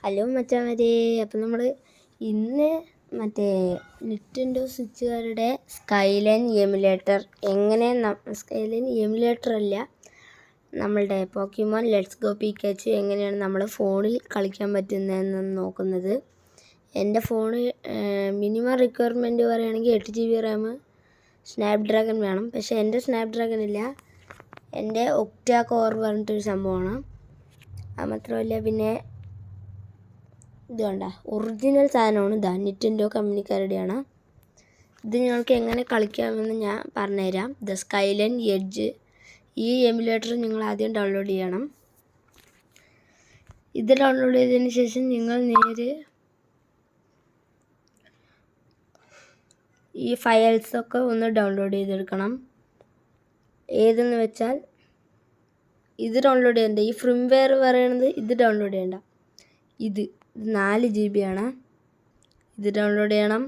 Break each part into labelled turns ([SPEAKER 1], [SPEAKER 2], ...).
[SPEAKER 1] Hello മച്ചാമാരെ, അപ്പം നമ്മൾ ഇന്ന് മറ്റേ നിറ്റൻഡോ സ്വിച്ചുകാരുടെ സ്കൈലൈൻ എമുലേറ്റർ സ്കൈലൈൻ എമുലേറ്റർ അല്ല, നമ്മളുടെ പോക്കിമോൻ ലെറ്റ്സ് ഗോ പിക്കാച്ചു എങ്ങനെയാണ് നമ്മൾ ഫോണിൽ കളിക്കാൻ പറ്റുന്നതെന്ന് നോക്കുന്നത്. എൻ്റെ ഫോണ് മിനിമം റിക്വയർമെൻറ്റ് പറയുകയാണെങ്കിൽ 8 GB റാം സ്നാപ്ഡ്രാഗൺ വേണം. പക്ഷേ എൻ്റെ സ്നാപ്ഡ്രാഗൺ ഇല്ല, എൻ്റെ ഒക്ടാ കോർ പറഞ്ഞിട്ടൊരു സംഭവമാണ്. അത് മാത്രമല്ല, പിന്നെ ഇത് വേണ്ട ഒറിജിനൽ സാധനമാണ്. ഇതാ നിറ്റൻഡോ കമ്പനിക്കാരുടെയാണ്. ഇത് നിങ്ങൾക്ക് എങ്ങനെ കളിക്കാമെന്ന് ഞാൻ പറഞ്ഞുതരാം. ദ സ്കൈലൈൻ എഡ്ജ്, ഈ എമുലേറ്റർ നിങ്ങൾ ആദ്യം ഡൗൺലോഡ് ചെയ്യണം. ഇത് ഡൗൺലോഡ് ചെയ്തതിന് ശേഷം നിങ്ങൾ നേരെ ഈ ഫയൽസൊക്കെ ഒന്ന് ഡൗൺലോഡ് ചെയ്തെടുക്കണം. ഏതെന്ന് വെച്ചാൽ ഇത് ഡൗൺലോഡ് ചെയ്യണ്ട, ഈ ഫ്രിംവെയർ പറയണത് ഇത് ഡൗൺലോഡ് ചെയ്യണ്ട. ഇത് 4 GB ആണ്. ഇത് ഡൗൺലോഡ് ചെയ്യണം.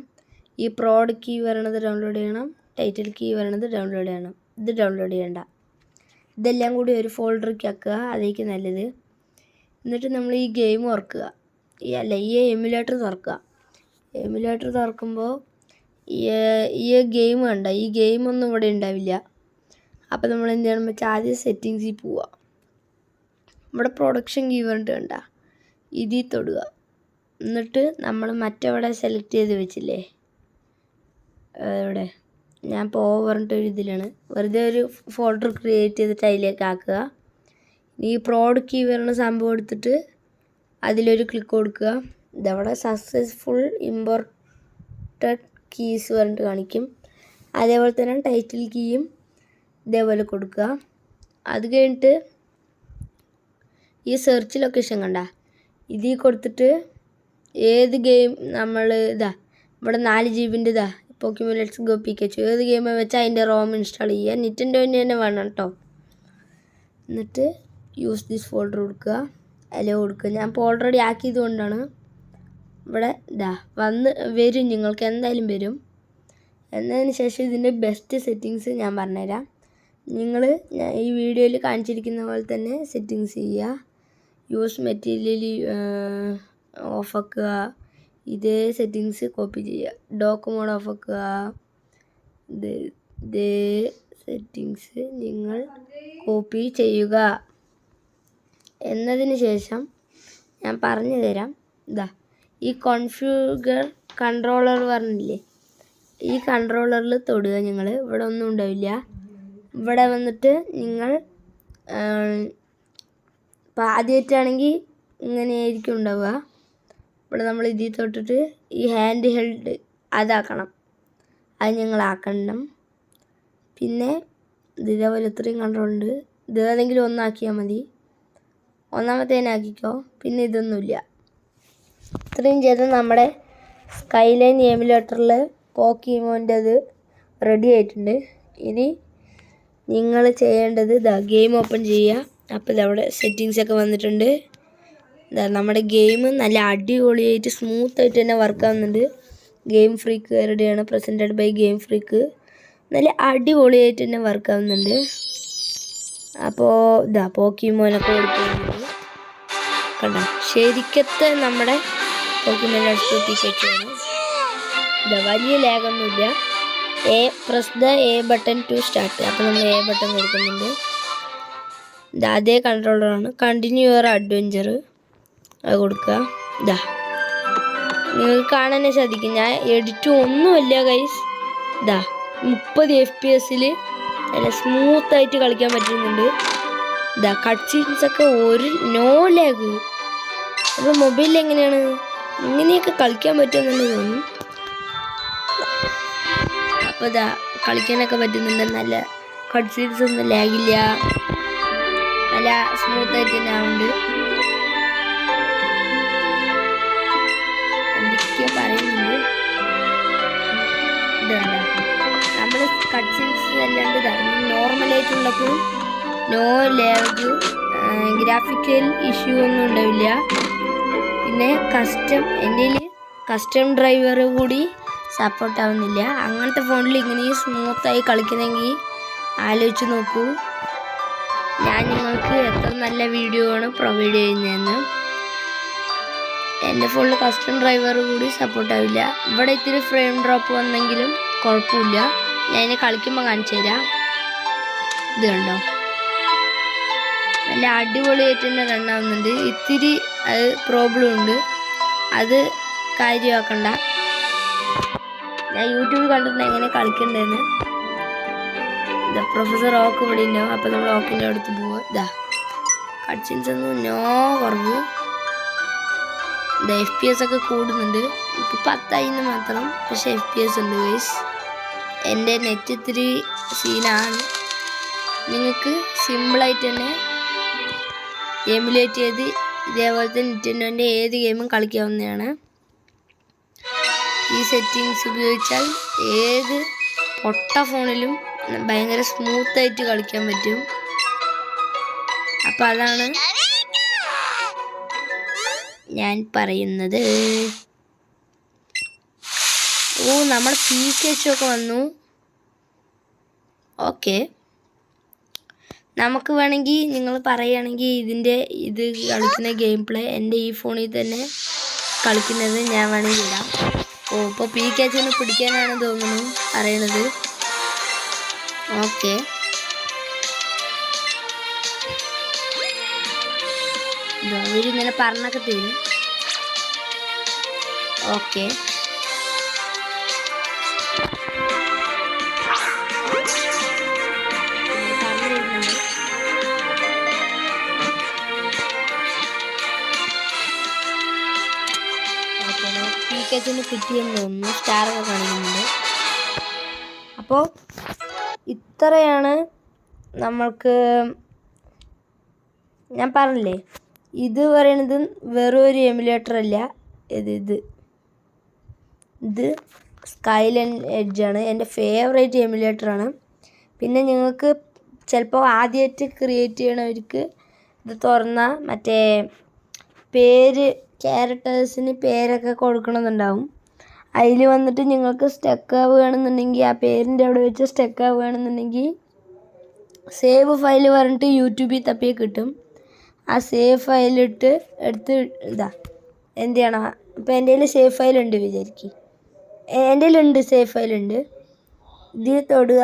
[SPEAKER 1] ഈ പ്രോഡ് കീ പറയണത് ഡൗൺലോഡ് ചെയ്യണം. ടൈറ്റിൽ കീ പറയണത് ഡൗൺലോഡ് ചെയ്യണം. ഇത് ഡൗൺലോഡ് ചെയ്യണ്ട. ഇതെല്ലാം കൂടി ഒരു ഫോൾഡറിലേക്ക് ആക്കുക, അതേക്ക് നല്ലത്. എന്നിട്ട് നമ്മൾ ഈ ഗെയിം തുറക്കുക, ഈ എമുലേറ്റർ തുറക്കുക. എമുലേറ്റർ തുറക്കുമ്പോൾ ഈ ഗെയിം കണ്ട, ഈ ഗെയിമൊന്നും ഇവിടെ ഉണ്ടാവില്ല. അപ്പോൾ നമ്മൾ എന്ത് ചെയ്യണം വെച്ചാൽ ആദ്യം സെറ്റിങ്സിൽ പോവുക. ഇവിടെ പ്രൊഡക്ഷൻ കീ പറഞ്ഞിട്ട് കണ്ട, ഇതിൽ തൊടുക. എന്നിട്ട് നമ്മൾ മറ്റവിടെ സെലക്ട് ചെയ്ത് വെച്ചില്ലേ, ഇവിടെ ഞാൻ പറഞ്ഞിട്ടൊരു ഇതിലാണ്, വെറുതെ ഒരു ഫോൾഡർ ക്രിയേറ്റ് ചെയ്തിട്ട് അതിലേക്ക് ആക്കുക. ഈ പ്രോഡ് കീ വരുന്ന സംഭവം എടുത്തിട്ട് അതിലൊരു ക്ലിക്ക് കൊടുക്കുക. ഇതവിടെ സക്സസ്ഫുൾ ഇമ്പോർട്ടഡ് കീസ് പറഞ്ഞിട്ട് കാണിക്കും. അതേപോലെ തന്നെ ടൈറ്റിൽ കീയും ഇതേപോലെ കൊടുക്കുക. അത് കഴിഞ്ഞിട്ട് ഈ സെർച്ച് ലൊക്കേഷൻ കണ്ട, ഇതിൽ കൊടുത്തിട്ട് ഏത് ഗെയിം നമ്മൾ ഇവിടെ 4 GB ഇതാ പോക്കിമോൻ ലെറ്റ്സ് ഗോ പിക്കാച്ചു, ഏത് ഗെയിമാണ് വെച്ചാൽ അതിൻ്റെ റോം ഇൻസ്റ്റാൾ ചെയ്യുക. നിറ്റൻഡോൻ്റെ തന്നെ വേണം കേട്ടോ. എന്നിട്ട് യൂസ് ദിസ് ഫോൾഡർ കൊടുക്കുക, അലോ കൊടുക്കുക. ഞാൻ ഇപ്പോൾ ഓൾറെഡി ആക്കിയത് കൊണ്ടാണ് ഇവിടെ വരും, നിങ്ങൾക്ക് എന്തായാലും വരും. എന്നതിന് ശേഷം ഇതിൻ്റെ ബെസ്റ്റ് സെറ്റിങ്സ് ഞാൻ പറഞ്ഞുതരാം. നിങ്ങൾ ഈ വീഡിയോയിൽ കാണിച്ചിരിക്കുന്ന പോലെ തന്നെ സെറ്റിങ്സ് ചെയ്യുക. യൂസ് മെറ്റീരിയൽ ഓഫാക്കുക, ഇതേ സെറ്റിങ്സ് കോപ്പി ചെയ്യുക. ഡോക്ക് മോഡ് ഓഫാക്കുക, ഇതേ സെറ്റിങ്സ് നിങ്ങൾ കോപ്പി ചെയ്യുക. എന്നതിന് ശേഷം ഞാൻ പറഞ്ഞു തരാം. ഈ കോൺഫിഗർ കൺട്രോളർ പറഞ്ഞില്ലേ, ഈ കൺട്രോളറിൽ തൊടുക. നിങ്ങൾ ഇവിടെ ഒന്നും ഉണ്ടാവില്ല. ഇവിടെ വന്നിട്ട് നിങ്ങൾ ഇപ്പോൾ ആദ്യമായിട്ടാണെങ്കിൽ ഇങ്ങനെയായിരിക്കും ഉണ്ടാവുക. ഇവിടെ നമ്മൾ ഇതിൽ തൊട്ടിട്ട് ഈ ഹാൻഡ് ഹെൽഡ് അതാക്കണം, അത് ഞങ്ങൾ ആക്കണം. പിന്നെ ഇതേപോലെ ഇത്രയും കൺട്രോളുണ്ട്. ഇത് ഏതെങ്കിലും ഒന്നാക്കിയാൽ മതി, ഒന്നാമത്തേനാക്കിക്കോ. പിന്നെ ഇതൊന്നുമില്ല. ഇത്രയും ചെയ്ത് നമ്മുടെ സ്കൈലൈൻ എമുലേറ്ററിൽ പോക്കിമോൻ്റെ അത് റെഡി ആയിട്ടുണ്ട്. ഇനി നിങ്ങൾ ചെയ്യേണ്ടത് ഗെയിം ഓപ്പൺ ചെയ്യുക. അപ്പോൾ ഇതവിടെ സെറ്റിങ്സൊക്കെ വന്നിട്ടുണ്ട്. നമ്മുടെ ഗെയിം നല്ല അടിപൊളിയായിട്ട് സ്മൂത്തായിട്ട് തന്നെ വർക്ക് ആവുന്നുണ്ട്. ഗെയിം ഫ്രീക്കുകാരുടെയാണ്, പ്രസൻറ്റഡ് ബൈ ഗെയിം ഫ്രീക്ക്. നല്ല അടിപൊളിയായിട്ട് തന്നെ വർക്ക് ആവുന്നുണ്ട്. അപ്പോൾ പോക്കിമോനൊക്കെ കൊടുക്കുന്നുണ്ട് കണ്ട, ശരിക്കത്തെ നമ്മുടെ പോക്കിമോൻ ലെറ്റ്സ് ഗോ പിക്കാച്ചുവാണ്. വലിയ ലാഗൊന്നുമില്ല. Press the A button to start. അപ്പോൾ നമ്മൾ എ ബട്ടൺ കൊടുക്കുന്നുണ്ട്. അതേ കൺട്രോളറാണ്. കണ്ടിന്യൂ യുവർ അഡ്വഞ്ചർ, അത് കൊടുക്കുക. നിങ്ങൾക്ക് കാണാനേ സാധിക്കും, ഞാൻ എഡിറ്റും ഒന്നുമില്ല ഗൈസ്. 30 FPS നല്ല സ്മൂത്തായിട്ട് കളിക്കാൻ പറ്റുന്നുണ്ട്. കട്ട് സീൻസൊക്കെ നോ ലാഗ്. അപ്പോൾ മൊബൈലിൽ എങ്ങനെയാണ് ഇങ്ങനെയൊക്കെ കളിക്കാൻ പറ്റുമെന്നു തോന്നും. അപ്പോൾ കളിക്കാനൊക്കെ പറ്റുന്നുണ്ട്. നല്ല കട്ട് സീൻസ് ഒന്നും ലാഗില്ല, നല്ല സ്മൂത്തായിട്ട് തന്നെ ആവുന്നുണ്ട്. എന്തൊക്കെയോ പറയുന്നുണ്ട്. നമ്മൾ കട്ട് സീൻസ് അല്ലാണ്ട് നോർമലായിട്ടുള്ളപ്പോൾ നോ ലാഗ്, ഗ്രാഫിക്കൽ ഇഷ്യൂ ഒന്നും ഉണ്ടാവില്ല. പിന്നെ എൻ്റെ കസ്റ്റം ഡ്രൈവർ കൂടി സപ്പോർട്ട് ആവുന്നില്ല. അങ്ങനത്തെ ഫോണിൽ ഇങ്ങനെയും സ്മൂത്തായി കളിക്കണമെങ്കിൽ ആലോചിച്ച് നോക്കൂ. ഞാൻ നിങ്ങൾക്ക് എത്ര നല്ല വീഡിയോ ആണ് പ്രൊവൈഡ് ചെയ്യുന്നതെന്ന്. എൻ്റെ ഫോണിൽ കസ്റ്റം ഡ്രൈവർ കൂടി സപ്പോർട്ടാവില്ല. ഇവിടെ ഇത്തിരി ഫ്രെയിം ഡ്രോപ്പ് വന്നെങ്കിലും കുഴപ്പമില്ല. ഞാൻ ഇനി കളിക്കുമ്പോൾ കാണിച്ചു തരാം. ഇത് കണ്ടോ, നല്ല അടിപൊളിയായിട്ട് തന്നെ റണ്ണാവുന്നുണ്ട്. ഇത്തിരി അത് പ്രോബ്ലം ഉണ്ട്, അത് കാര്യമാക്കണ്ട. ഞാൻ യൂട്യൂബിൽ കണ്ടിട്ടുണ്ട് എങ്ങനെ കളിക്കണ്ടെന്ന്. പ്രൊഫസർ ഓക്ക് ഇവിടെ ഉണ്ടാവും. അപ്പോൾ നമ്മൾ ഓക്കിൻ്റെ അടുത്ത് പോവുക. ഇതാ കട്സിൻസ് ഒന്നും നോ കുറവ്. FPS ഒക്കെ കൂടുന്നുണ്ട്. ഇപ്പോൾ 10 മാത്രം, പക്ഷെ FPS ഉണ്ട് ഗൈസ്. എൻ്റെ നെറ്റ് ഇത്തിരി സീനാണ്. നിങ്ങൾക്ക് സിമ്പിളായിട്ട് തന്നെ എമുലേറ്റ് ചെയ്ത് ഇതേപോലത്തെ നിന്റെൻഡോൻ്റെ ഏത് ഗെയിമും കളിക്കാവുന്നതാണ്. ഈ സെറ്റിങ്സ് ഉപയോഗിച്ചാൽ ഏത് പൊട്ട ഫോണിലും ഭയങ്കര സ്മൂത്തായിട്ട് കളിക്കാൻ പറ്റും. അപ്പം അതാണ് ഞാൻ പറയുന്നത്. നമ്മൾ PKH ഒക്കെ വന്നു. ഓക്കെ, നമുക്ക് വേണമെങ്കിൽ നിങ്ങൾ പറയുകയാണെങ്കിൽ ഇത് കളിക്കുന്ന ഗെയിം പ്ലേ എൻ്റെ ഈ ഫോണിൽ തന്നെ കളിക്കുന്നത് ഞാൻ വേണമെങ്കിൽ ഇടാം. ഇപ്പോൾ PKH പിടിക്കാനാണ് തോന്നുന്നു പറയണത്. ഓക്കെ, ഇവരിങ്ങനെ പറഞ്ഞൊക്കെ തരും. ഓക്കെ, PKH കിട്ടിയെന്ന് തോന്നുന്നു. സ്റ്റാറൊക്കെ കാണിക്കുന്നുണ്ട്. അപ്പോൾ ഇത്രയാണ് നമ്മൾക്ക്. ഞാൻ പറഞ്ഞില്ലേ, ഇത് പറയുന്നത് വെറും ഒരു എമുലേറ്റർ അല്ല. ഇത് സ്കൈലൈൻ എഡ്ജാണ്. എൻ്റെ ഫേവറേറ്റ് എമുലേറ്ററാണ്. പിന്നെ നിങ്ങൾക്ക് ചിലപ്പോൾ ആദ്യമായിട്ട് ക്രിയേറ്റ് ചെയ്യണവർക്ക് ഇത് തുറന്നാൽ മറ്റേ ക്യാരക്ടേഴ്സിന് പേരൊക്കെ കൊടുക്കണമെന്നുണ്ടാവും. അതിൽ വന്നിട്ട് നിങ്ങൾക്ക് സ്റ്റക്ക് ആവുകയാണെന്നുണ്ടെങ്കിൽ ആ പേരിൻ്റെ അവിടെ വെച്ച് സ്റ്റക്ക് ആവുകയാണെന്നുണ്ടെങ്കിൽ സേവ് ഫയൽ പറഞ്ഞിട്ട് യൂട്യൂബിൽ തപ്പിയാൽ കിട്ടും. ആ സേവ് ഫയലിട്ട് എടുത്ത് എന്ത് ചെയ്യണം. ഇപ്പോൾ എൻ്റെ കയ്യിൽ സേവ് ഫയലുണ്ട് വിചാരിക്കും. എൻ്റെ കയ്യിലുണ്ട് സേവ് ഫയലുണ്ട്. ഇതിൽ തൊടുക,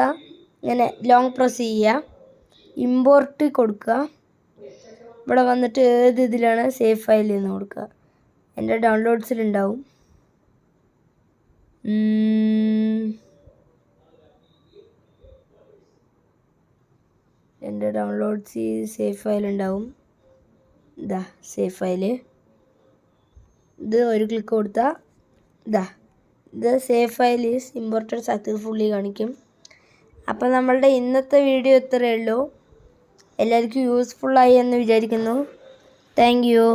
[SPEAKER 1] ഇങ്ങനെ ലോങ് പ്രസ് ചെയ്യുക, ഇമ്പോർട്ട് കൊടുക്കുക. ഇവിടെ വന്നിട്ട് ഏത് ഇതിലാണ് സേവ് ഫയൽ എന്ന് കൊടുക്കുക. എൻ്റെ ഡൗൺലോഡ്സിലുണ്ടാവും. എൻ്റെ ഡൗൺലോഡ്സ് സേവ് ഫയൽ ഉണ്ടാവും. Save file. ഇത് ഒരു ക്ലിക്ക് കൊടുത്താൽ ഇത് save file is imported successfully കാണിക്കും. അപ്പോൾ നമ്മളുടെ ഇന്നത്തെ വീഡിയോ ഇത്രയേ ഉള്ളൂ. എല്ലാവർക്കും യൂസ്ഫുള്ളായി എന്ന് വിചാരിക്കുന്നു. Thank you.